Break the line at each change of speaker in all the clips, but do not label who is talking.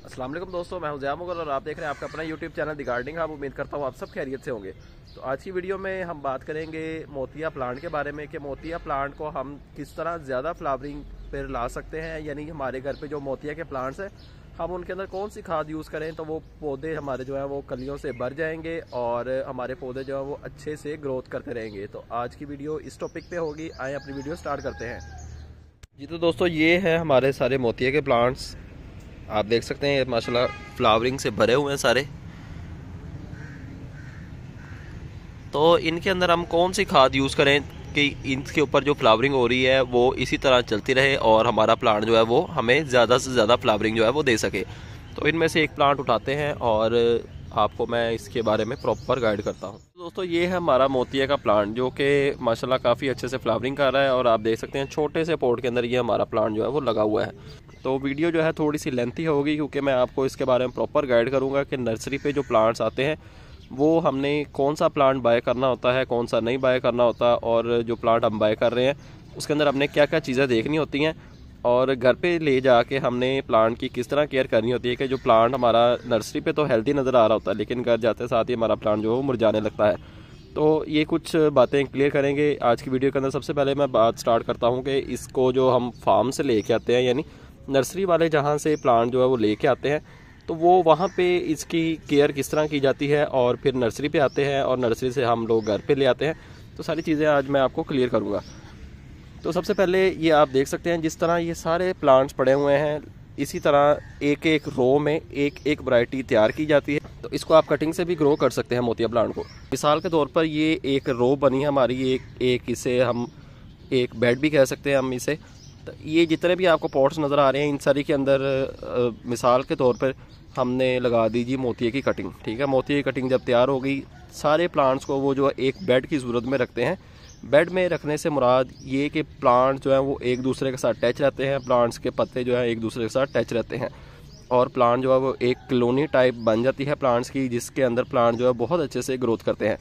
अस्सलाम वालेकुम दोस्तों, मैं हूं ज़िया मुगल और आप देख रहे हैं आपका अपना YouTube channel the gardening hub. उम्मीद करता हूं आप सब खैरियत से होंगे। तो आज की वीडियो में हम बात करेंगे मोतिया प्लांट के बारे में कि मोतिया प्लांट को हम किस तरह ज़्यादा फ्लावरिंग पर ला सकते हैं, यानी हमारे घर पे जो मोतिया के प्लांट्स हैं हम उनके अंदर कौन सी खाद यूज़ करें तो वो पौधे हमारे जो है वो कलियों से भर जाएंगे और हमारे पौधे जो है वो अच्छे से ग्रोथ करते रहेंगे। तो आज की वीडियो इस टॉपिक पे होगी। आए अपनी वीडियो स्टार्ट करते हैं जी। तो दोस्तों ये है हमारे सारे मोतिया के प्लांट्स, आप देख सकते हैं माशाल्लाह फ्लावरिंग से भरे हुए हैं सारे। तो इनके अंदर हम कौन सी खाद यूज़ करें कि इनके ऊपर जो फ्लावरिंग हो रही है वो इसी तरह चलती रहे और हमारा प्लांट जो है वो हमें ज़्यादा से ज़्यादा फ्लावरिंग जो है वो दे सके। तो इनमें से एक प्लांट उठाते हैं और आपको मैं इसके बारे में प्रॉपर गाइड करता हूँ। दोस्तों ये है हमारा मोतिया का प्लांट जो कि माशाल्लाह काफ़ी अच्छे से फ्लावरिंग कर रहा है और आप देख सकते हैं छोटे से पॉट के अंदर ये हमारा प्लांट जो है वो लगा हुआ है। तो वीडियो जो है थोड़ी सी लेंथी होगी क्योंकि मैं आपको इसके बारे में प्रॉपर गाइड करूँगा कि नर्सरी पे जो प्लांट्स आते हैं वो हमने कौन सा प्लांट बाय करना होता है, कौन सा नहीं बाय करना होता, और जो प्लांट हम बाय कर रहे हैं उसके अंदर हमने क्या क्या चीज़ें देखनी होती हैं और घर पे ले जाके हमने प्लांट की किस तरह केयर करनी होती है कि जो प्लांट हमारा नर्सरी पे तो हेल्दी नज़र आ रहा होता है लेकिन घर जाते साथ ही हमारा प्लांट जो है वो मुरझाने लगता है। तो ये कुछ बातें क्लियर करेंगे आज की वीडियो के अंदर। सबसे पहले मैं बात स्टार्ट करता हूँ कि इसको जो हम फार्म से लेके आते हैं, यानी नर्सरी वाले जहाँ से प्लांट जो है वो लेके आते हैं, तो वो वहाँ पे इसकी केयर किस तरह की जाती है और फिर नर्सरी पे आते हैं और नर्सरी से हम लोग घर पे ले आते हैं। तो सारी चीज़ें आज मैं आपको क्लियर करूँगा। तो सबसे पहले ये आप देख सकते हैं जिस तरह ये सारे प्लांट्स पड़े हुए हैं इसी तरह एक एक रो में एक एक वैरायटी तैयार की जाती है। तो इसको आप कटिंग से भी ग्रो कर सकते हैं मोतिया प्लांट को। मिसाल के तौर पर ये एक रो बनी है हमारी, एक इसे हम एक बेड भी कह सकते हैं हम इसे। तो ये जितने भी आपको पॉट्स नज़र आ रहे हैं इन सारी के अंदर मिसाल के तौर पर हमने लगा दीजिए मोतिये की कटिंग। ठीक है, मोतिये की कटिंग जब तैयार हो गई सारे प्लांट्स को वो जो एक बेड की ज़रूरत में रखते हैं। बेड में रखने से मुराद ये कि प्लांट जो है वो एक दूसरे के साथ टच रहते हैं, प्लांट्स के पत्ते जो है एक दूसरे के साथ टच रहते हैं और प्लांट जो है वो एक कॉलोनी टाइप बन जाती है प्लांट्स की, जिसके अंदर प्लांट जो है बहुत अच्छे से ग्रोथ करते हैं।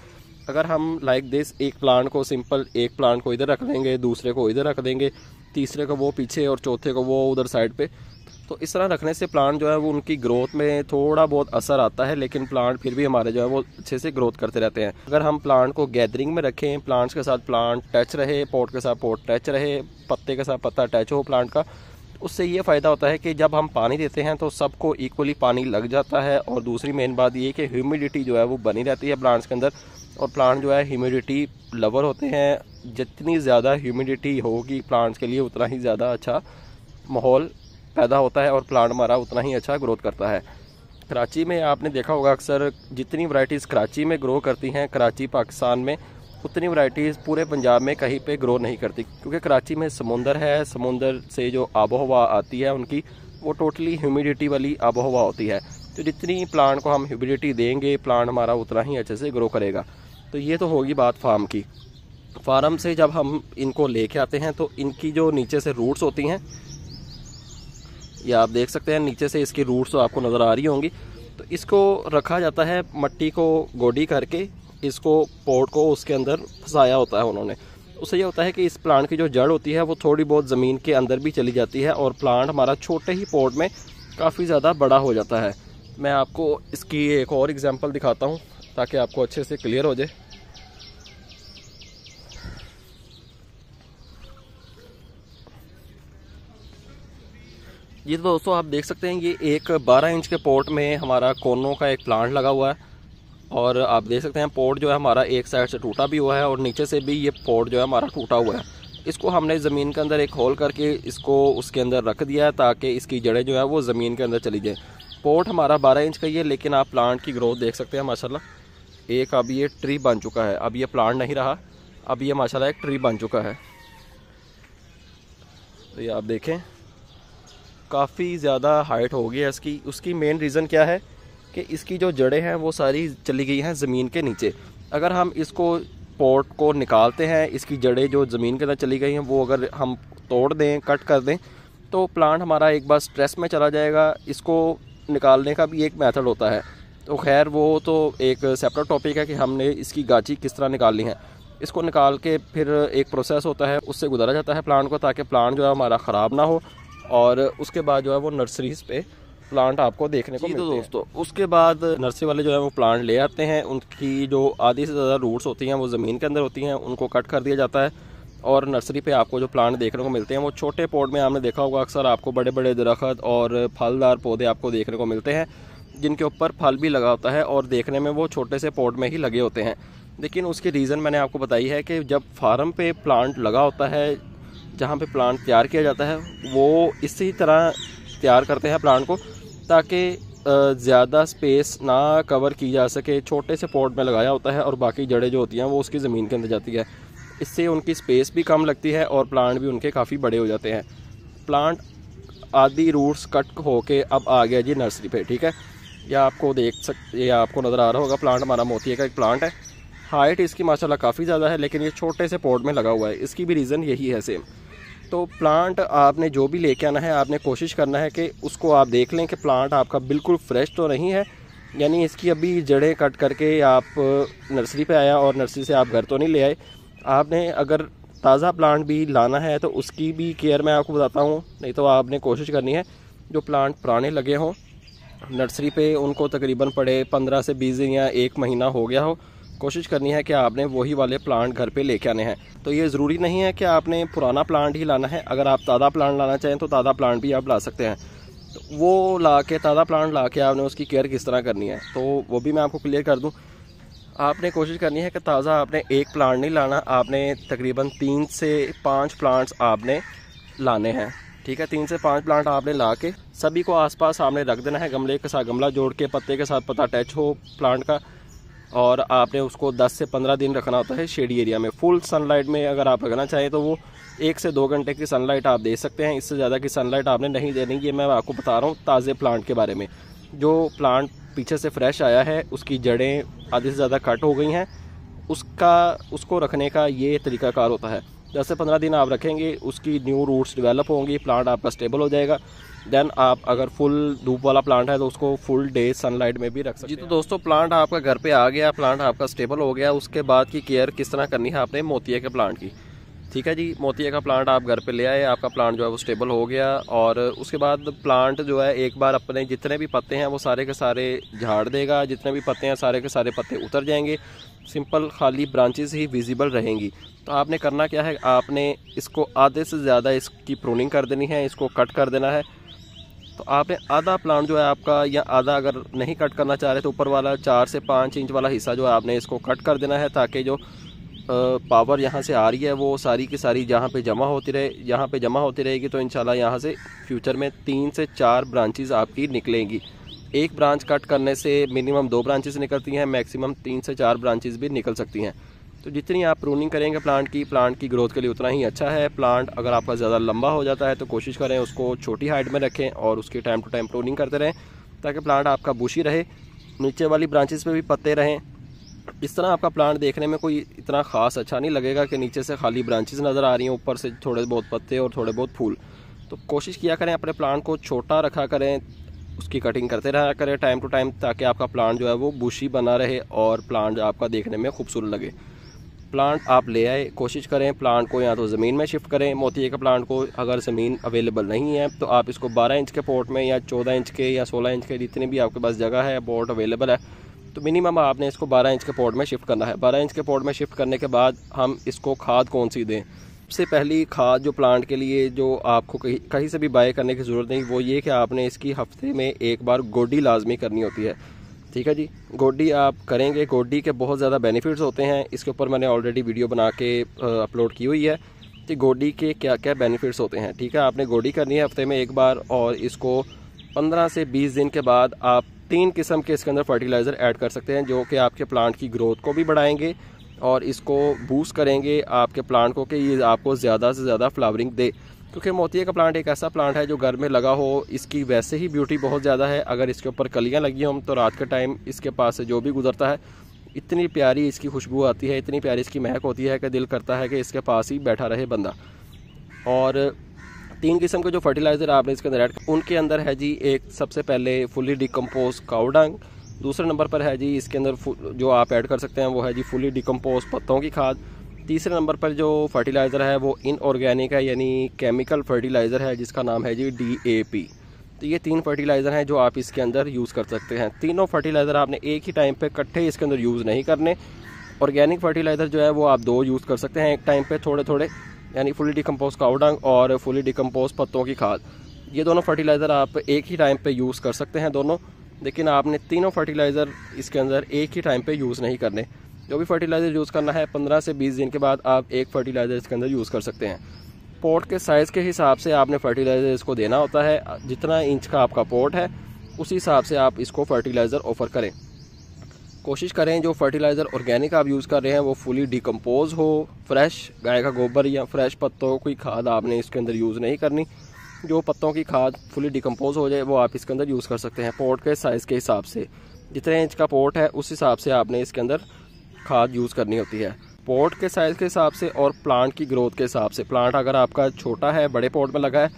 अगर हम लाइक दिस एक प्लांट को सिंपल एक प्लांट को इधर रख देंगे, दूसरे को इधर रख देंगे, तीसरे को वो पीछे और चौथे को वो उधर साइड पे, तो इस तरह रखने से प्लांट जो है वो उनकी ग्रोथ में थोड़ा बहुत असर आता है लेकिन प्लांट फिर भी हमारे जो है वो अच्छे से ग्रोथ करते रहते हैं। अगर हम प्लांट को गैदरिंग में रखें, प्लांट्स के साथ प्लांट टच रहे, पॉट के साथ पॉट टच रहे, पत्ते के साथ पत्ता टच हो प्लांट का, उससे ये फ़ायदा होता है कि जब हम पानी देते हैं तो सबको इक्वली पानी लग जाता है। और दूसरी मेन बात ये कि ह्यूमिडिटी जो है वो बनी रहती है प्लांट्स के अंदर और प्लांट जो है ह्यूमिडिटी लवर होते हैं। जितनी ज़्यादा ह्यूमिडिटी होगी प्लांट्स के लिए उतना ही ज़्यादा अच्छा माहौल पैदा होता है और प्लांट हमारा उतना ही अच्छा ग्रोथ करता है। कराची में आपने देखा होगा अक्सर जितनी वैरायटीज़ कराची में ग्रो करती हैं, कराची पाकिस्तान में, उतनी वैरायटीज़ पूरे पंजाब में कहीं पे ग्रो नहीं करती क्योंकि कराची में समुंदर है, समुंदर से जो आबो हवा आती है उनकी वो टोटली ह्यूमिडिटी वाली आबो हवा होती है। तो जितनी प्लांट को हम ह्यूमिडिटी देंगे प्लांट हमारा उतना ही अच्छे से ग्रो करेगा। तो ये तो होगी बात फार्म की। फार्म से जब हम इनको लेके आते हैं तो इनकी जो नीचे से रूट्स होती हैं, ये आप देख सकते हैं नीचे से इसकी रूट्स तो आपको नज़र आ रही होंगी। तो इसको रखा जाता है मट्टी को गोडी करके, इसको पॉट को उसके अंदर फंसाया होता है उन्होंने। उससे ये होता है कि इस प्लांट की जो जड़ होती है वो थोड़ी बहुत ज़मीन के अंदर भी चली जाती है और प्लांट हमारा छोटे ही पॉट में काफ़ी ज़्यादा बड़ा हो जाता है। मैं आपको इसकी एक और एग्जांपल दिखाता हूँ ताकि आपको अच्छे से क्लियर हो जाए। ये तो दोस्तों आप देख सकते हैं ये एक 12 इंच के पॉट में हमारा कोनों का एक प्लांट लगा हुआ है और आप देख सकते हैं पॉट जो है हमारा एक साइड से टूटा भी हुआ है और नीचे से भी ये पॉट जो है हमारा टूटा हुआ है। इसको हमने ज़मीन के अंदर एक होल करके इसको उसके अंदर रख दिया है ताकि इसकी जड़ें जो है वो ज़मीन के अंदर चली जाए। पॉट हमारा 12 इंच का ही है लेकिन आप प्लांट की ग्रोथ देख सकते हैं माशाल्लाह। एक अब ये ट्री बन चुका है, अब ये प्लांट नहीं रहा, अब ये माशाल्लाह एक ट्री बन चुका है। तो ये आप देखें काफ़ी ज़्यादा हाइट हो गई है इसकी। उसकी मेन रीज़न क्या है कि इसकी जो जड़ें हैं वो सारी चली गई हैं ज़मीन के नीचे। अगर हम इसको पॉट को निकालते हैं, इसकी जड़ें जो ज़मीन के अंदर चली गई हैं वो अगर हम तोड़ दें, कट कर दें, तो प्लांट हमारा एक बार स्ट्रेस में चला जाएगा। इसको निकालने का भी एक मेथड होता है, तो खैर वो तो एक सेपरेट टॉपिक है कि हमने इसकी गाची किस तरह निकालनी है। इसको निकाल के फिर एक प्रोसेस होता है, उससे गुजारा जाता है प्लांट को ताकि प्लांट जो है हमारा ख़राब ना हो और उसके बाद जो है वो नर्सरीज़ पे
प्लांट आपको देखने को मिलते हैं।
तो दोस्तों उसके बाद नर्सरी वाले जो है वो प्लांट ले आते हैं, उनकी जो आधी से ज़्यादा रूट्स होती हैं वो ज़मीन के अंदर होती हैं, उनको कट कर दिया जाता है और नर्सरी पे आपको जो प्लांट देखने को मिलते हैं वो छोटे पॉट में आपने देखा होगा अक्सर आपको बड़े बड़े दरख्त और फलदार पौधे आपको देखने को मिलते हैं जिनके ऊपर फल भी लगा होता है और देखने में वो छोटे से पॉट में ही लगे होते हैं। लेकिन उसकी रीज़न मैंने आपको बताई है कि जब फार्म पे प्लांट लगा होता है, जहाँ पे प्लांट तैयार किया जाता है, वो इसी तरह तैयार करते हैं प्लांट को ताकि ज़्यादा स्पेस ना कवर की जा सके। छोटे से पॉट में लगाया होता है और बाकी जड़ें जो होती हैं वो उसकी ज़मीन के अंदर जाती है। इससे उनकी स्पेस भी कम लगती है और प्लांट भी उनके काफ़ी बड़े हो जाते हैं। प्लांट आधी रूट्स कट होके अब आ गया जी नर्सरी पे, ठीक है। या आपको ये आपको नज़र आ रहा होगा प्लांट हमारा मोतिये का एक प्लांट है। हाइट इसकी माशाल्लाह काफ़ी ज़्यादा है लेकिन ये छोटे से पॉट में लगा हुआ है। इसकी भी रीज़न यही है सेम। तो प्लांट आपने जो भी लेके आना है आपने कोशिश करना है कि उसको आप देख लें कि प्लांट आपका बिल्कुल फ्रेश तो नहीं है, यानी इसकी अभी जड़ें कट करके आप नर्सरी पे आया और नर्सरी से आप घर तो नहीं ले आए। आपने अगर ताज़ा प्लांट भी लाना है तो उसकी भी केयर मैं आपको बताता हूँ। नहीं तो आपने कोशिश करनी है जो प्लांट पुराने लगे हों नर्सरी पे, उनको तकरीबन पड़े 15 से 20 दिन या 1 महीना हो गया हो, कोशिश करनी है कि आपने वही वाले प्लांट घर पे लेके आने हैं। तो ये ज़रूरी नहीं है कि आपने पुराना प्लांट ही लाना है। अगर आप ताज़ा प्लांट लाना चाहें तो ताज़ा प्लांट भी आप ला सकते हैं। तो वो ला के ताज़ा प्लांट ला के आपने उसकी केयर किस तरह करनी है तो वो भी मैं आपको क्लियर कर दूँ। आपने कोशिश करनी है कि ताज़ा आपने एक प्लांट नहीं लाना, आपने तकरीबन 3 से 5 प्लांट्स आपने लाने हैं, ठीक है। 3 से 5 प्लांट आपने ला के सभी को आसपास आपने रख देना है। गमले के साथ गमला जोड़ के पत्ते के साथ पत्ता अटैच हो प्लांट का, और आपने उसको 10 से 15 दिन रखना होता है शेडी एरिया में। फुल सनलाइट में अगर आप रखना चाहें तो वो 1 से 2 घंटे की सनलाइट आप दे सकते हैं, इससे ज़्यादा की सनलाइट आपने नहीं देनी। ये मैं आपको बता रहा हूँ ताज़े प्लांट के बारे में। जो प्लांट पीछे से फ्रेश आया है उसकी जड़ें आधी से ज़्यादा कट हो गई हैं, उसको रखने का ये तरीकाकार होता है। 10 से 15 दिन आप रखेंगे, उसकी न्यू रूट्स डेवलप होंगी, प्लांट आपका स्टेबल हो जाएगा। देन आप अगर फुल धूप वाला प्लांट है तो उसको फुल डे सनलाइट में भी रख सकते हैं। जी तो दोस्तों प्लांट आपका घर पे आ गया, प्लांट आपका स्टेबल हो गया। उसके बाद की केयर किस तरह करनी है आपने मोतिये के प्लांट की, ठीक है जी। मोतिये का प्लांट आप घर पे ले आए, आपका प्लांट जो है वो स्टेबल हो गया और उसके बाद प्लांट जो है एक बार अपने जितने भी पत्ते हैं वो सारे के सारे झाड़ देगा। जितने भी पत्ते हैं सारे के सारे पत्ते उतर जाएंगे, सिंपल खाली ब्रांचेस ही विजिबल रहेंगी। तो आपने करना क्या है, आपने इसको आधे से ज़्यादा इसकी प्रूनिंग कर देनी है, इसको कट कर देना है। तो आपने आधा प्लांट जो है आपका, या आधा अगर नहीं कट करना चाह रहे तो ऊपर वाला 4 से 5 इंच वाला हिस्सा जो है आपने इसको कट कर देना है, ताकि जो पावर यहाँ से आ रही है वो सारी की सारी जहाँ पे जमा होती रहे। यहाँ पे जमा होती रहेगी तो इंशाल्लाह यहाँ से फ्यूचर में 3 से 4 ब्रांचेस आपकी निकलेंगी। एक ब्रांच कट करने से मिनिमम 2 ब्रांचेस निकलती हैं, मैक्सिमम 3 से 4 ब्रांचेस भी निकल सकती हैं। तो जितनी आप प्रूनिंग करेंगे प्लांट की ग्रोथ के लिए उतना ही अच्छा है। प्लांट अगर आपका ज़्यादा लंबा हो जाता है तो कोशिश करें उसको छोटी हाइट में रखें और उसकी टाइम टू टाइम प्रूनिंग करते रहें ताकि प्लांट आपका बुशी रहे, नीचे वाली ब्रांचेस पे भी पत्ते रहें। इस तरह आपका प्लांट देखने में कोई इतना ख़ास अच्छा नहीं लगेगा कि नीचे से खाली ब्रांचेस नज़र आ रही हैं, ऊपर से थोड़े बहुत पत्ते और थोड़े बहुत फूल। तो कोशिश किया करें अपने प्लांट को छोटा रखा करें, उसकी कटिंग करते रहा करें टाइम टू टाइम, ताकि आपका प्लांट जो है वो बुशी बना रहे और प्लांट आपका देखने में खूबसूरत लगे। प्लांट आप ले आए, कोशिश करें प्लांट को या तो ज़मीन में शिफ्ट करें। मोतिये का प्लांट को अगर ज़मीन अवेलेबल नहीं है तो आप इसको 12 इंच के पॉट में या 14 इंच के या 16 इंच के, जितनी भी आपके पास जगह है पॉट अवेलेबल है, तो मिनिमम आपने इसको 12 इंच के पॉट में शिफ्ट करना है। 12 इंच के पॉट में शिफ्ट करने के बाद हम इसको खाद कौन सी दें। सबसे पहली खाद जो प्लांट के लिए जो आपको कहीं से भी बाय करने की ज़रूरत नहीं, वो ये कि आपने इसकी हफ्ते में एक बार गोडी लाजमी करनी होती है, ठीक है जी। गोडी आप करेंगे, गोडी के बहुत ज़्यादा बेनिफिट्स होते हैं। इसके ऊपर मैंने ऑलरेडी वीडियो बना के अपलोड की हुई है कि गोडी के क्या क्या बेनिफिट्स होते हैं, ठीक है। आपने गोडी करनी है हफ्ते में एक बार और इसको 15 से 20 दिन के बाद आप 3 किस्म के इसके अंदर फर्टिलाइज़र ऐड कर सकते हैं जो कि आपके प्लांट की ग्रोथ को भी बढ़ाएंगे और इसको बूस्ट करेंगे आपके प्लांट को कि ये आपको ज़्यादा से ज़्यादा फ्लावरिंग दे। क्योंकि मोतिये का प्लांट एक ऐसा प्लांट है जो घर में लगा हो, इसकी वैसे ही ब्यूटी बहुत ज़्यादा है। अगर इसके ऊपर कलियां लगी हों तो रात के टाइम इसके पास से जो भी गुजरता है इतनी प्यारी इसकी खुशबू आती है, इतनी प्यारी इसकी महक होती है कि दिल करता है कि इसके पास ही बैठा रहे बंदा। और 3 किस्म के जो फर्टिलाइज़र आपने इसके अंदर ऐड, उनके अंदर है जी एक सबसे पहले फुली डिकम्पोज काऊ डंग, दूसरे नंबर पर है जी इसके अंदर जो आप ऐड कर सकते हैं वो है जी फुली डिकम्पोज पत्तों की खाद। तीसरे नंबर पर जो फर्टिलाइज़र है वो इनऑर्गेनिक है, यानी केमिकल फर्टिलाइज़र है जिसका नाम है जी DAP।
तो ये 3 फर्टिलाइज़र हैं जो आप इसके अंदर यूज़ कर सकते हैं। तीनों फर्टिलाइज़र आपने एक ही टाइम पे इकट्ठे इसके अंदर यूज़ नहीं करने। ऑर्गेनिक फर्टिलाइज़र जो है वो आप 2 यूज़ कर सकते हैं एक टाइम पे, थोड़े थोड़े, यानी फुली डिकम्पोज काऊ डंग और फुली डिकम्पोज पत्तों की खाद। ये दोनों फर्टिलाइज़र आप एक ही टाइम पे यूज़ कर सकते हैं दोनों, लेकिन आपने तीनों फर्टिलाइज़र इसके अंदर एक ही टाइम पे यूज़ नहीं करने। जो भी फर्टिलाइज़र यूज़ करना है 15 से 20 दिन के बाद आप एक फर्टिलाइज़र इसके अंदर यूज़ कर सकते हैं। पॉट के साइज़ के हिसाब से आपने फर्टिलाइज़र इसको देना होता है। जितना इंच का आपका पॉट है उसी हिसाब से आप इसको फर्टिलाइज़र ऑफ़र करें। कोशिश करें जो फर्टिलाइज़र ऑर्गेनिक आप यूज़ कर रहे हैं वो फुली डिकम्पोज हो, फ्रेश गाय का गोबर या फ्रेश पत्तों की खाद आपने इसके अंदर यूज़ नहीं करनी। जो पत्तों की खाद फुली डिकम्पोज हो जाए वो आप इसके अंदर यूज़ कर सकते हैं। पॉट के साइज़ के हिसाब से, जितने इंच का पॉट है उस हिसाब से आपने इसके अंदर खाद यूज़ करनी होती है। पॉट के साइज़ के हिसाब से और प्लांट की ग्रोथ के हिसाब से। प्लांट अगर आपका छोटा है, बड़े पॉट में लगा है,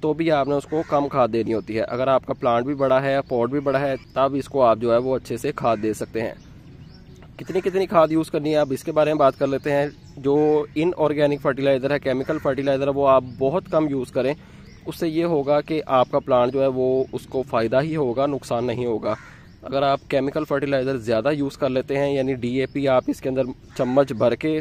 तो भी आपने उसको कम खाद देनी होती है। अगर आपका प्लांट भी बड़ा है, पॉट भी बड़ा है, तब इसको आप जो है वो अच्छे से खाद दे सकते हैं। कितनी कितनी खाद यूज़ करनी है अब इसके बारे में बात कर लेते हैं। जो इनऑर्गेनिक फर्टिलाइज़र है, केमिकल फर्टिलाइज़र है, वो आप बहुत कम यूज़ करें। उससे ये होगा कि आपका प्लांट जो है वो उसको फ़ायदा ही होगा, नुकसान नहीं होगा। अगर आप केमिकल फर्टिलाइज़र ज़्यादा यूज़ कर लेते हैं, यानी DAP आप इसके अंदर चम्मच भर के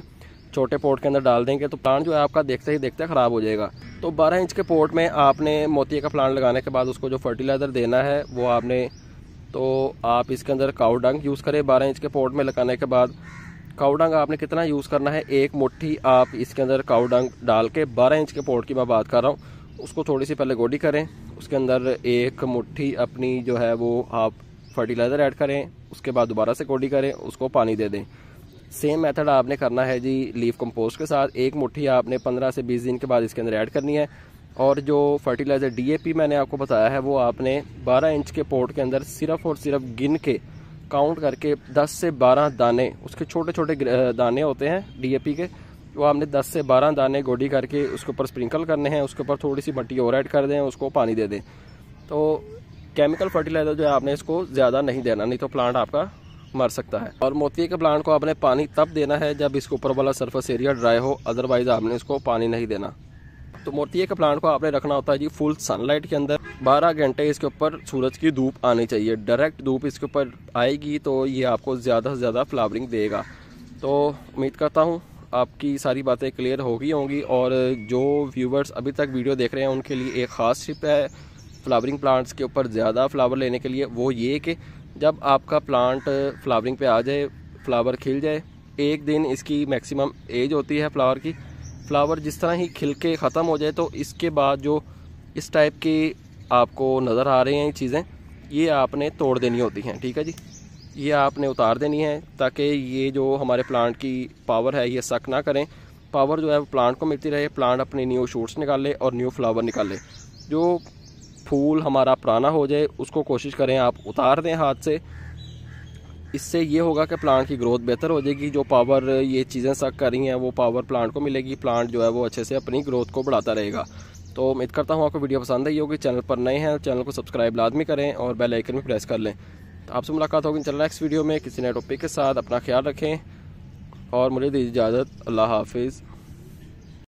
छोटे पॉट के अंदर डाल देंगे, तो प्लांट जो है आपका देखते ही देखते ख़राब हो जाएगा। तो 12 इंच के पॉट में आपने मोतिये का प्लांट लगाने के बाद उसको जो फर्टिलाइज़र देना है वो आपने, तो आप इसके अंदर काऊ डंग यूज़ करें। 12 इंच के पॉट में लगाने के बाद काऊ डंग आपने कितना यूज़ करना है, 1 मुट्ठी आप इसके अंदर काऊ डंग डाल के, 12 इंच के पॉट की मैं बात कर रहा हूँ, उसको थोड़ी सी पहले गोडी करें। उसके अंदर 1 मुट्ठी अपनी जो है वो आप फर्टिलाइज़र ऐड करें, उसके बाद दोबारा से गोडी करें, उसको पानी दे दें। सेम मेथड आपने करना है जी लीफ कंपोस्ट के साथ। 1 मुट्ठी आपने 15 से 20 दिन के बाद इसके अंदर ऐड करनी है। और जो फर्टिलाइज़र DAP मैंने आपको बताया है वो आपने 12 इंच के पॉट के अंदर सिर्फ और सिर्फ गिन के, काउंट करके 10 से 12 दाने, उसके छोटे छोटे दाने होते हैं DAP के, वो आपने 10 से 12 दाने गोडी करके उसके ऊपर स्प्रिंकल करने हैं। उसके ऊपर थोड़ी सी मिट्टी और ऐड कर दें, उसको पानी दे दें। तो केमिकल फर्टिलाइज़र जो है आपने इसको ज़्यादा नहीं देना, नहीं तो प्लांट आपका मर सकता है। और मोतिये के प्लांट को आपने पानी तब देना है जब इसके ऊपर वाला सरफेस एरिया ड्राई हो, अदरवाइज आपने इसको पानी नहीं देना। तो मोतिये के प्लांट को आपने रखना होता है जी फुल सनलाइट के अंदर। 12 घंटे इसके ऊपर सूरज की धूप आनी चाहिए। डायरेक्ट धूप इसके ऊपर आएगी तो ये आपको ज़्यादा से ज़्यादा फ्लावरिंग देगा। तो उम्मीद करता हूँ आपकी सारी बातें क्लियर हो गई होंगी। और जो व्यूवर्स अभी तक वीडियो देख रहे हैं उनके लिए एक ख़ास टिप है फ्लावरिंग प्लांट्स के ऊपर ज़्यादा फ्लावर लेने के लिए, वो ये कि जब आपका प्लांट फ्लावरिंग पे आ जाए, फ्लावर खिल जाए, 1 दिन इसकी मैक्सिमम एज होती है फ्लावर की। फ्लावर जिस तरह ही खिल के ख़त्म हो जाए तो इसके बाद जो इस टाइप की आपको नज़र आ रही हैं चीज़ें, ये आपने तोड़ देनी होती हैं। ठीक है जी, ये आपने उतार देनी है ताकि ये जो हमारे प्लांट की पावर है ये सक ना करें। पावर जो है वो प्लांट को मिलती रहे, प्लांट अपने न्यू शूट्स निकाले और न्यू फ्लावर निकाले। जो फूल हमारा पुराना हो जाए उसको कोशिश करें आप उतार दें हाथ से। इससे ये होगा कि प्लांट की ग्रोथ बेहतर हो जाएगी। जो पावर ये चीज़ें सक कर रही हैं वो पावर प्लांट को मिलेगी, प्लांट जो है वो अच्छे से अपनी ग्रोथ को बढ़ाता रहेगा। तो उम्मीद करता हूँ आपको वीडियो पसंद आई होगी। चैनल पर नए हैं चैनल को सब्सक्राइब लाजमी करें और बेल आइकन भी प्रेस कर लें। तो आपसे मुलाकात होगी चल नेक्स्ट वीडियो में किसी नए टॉपिक के साथ। अपना ख्याल रखें और मुझे दीजिए इजाज़त। अल्लाह हाफिज़।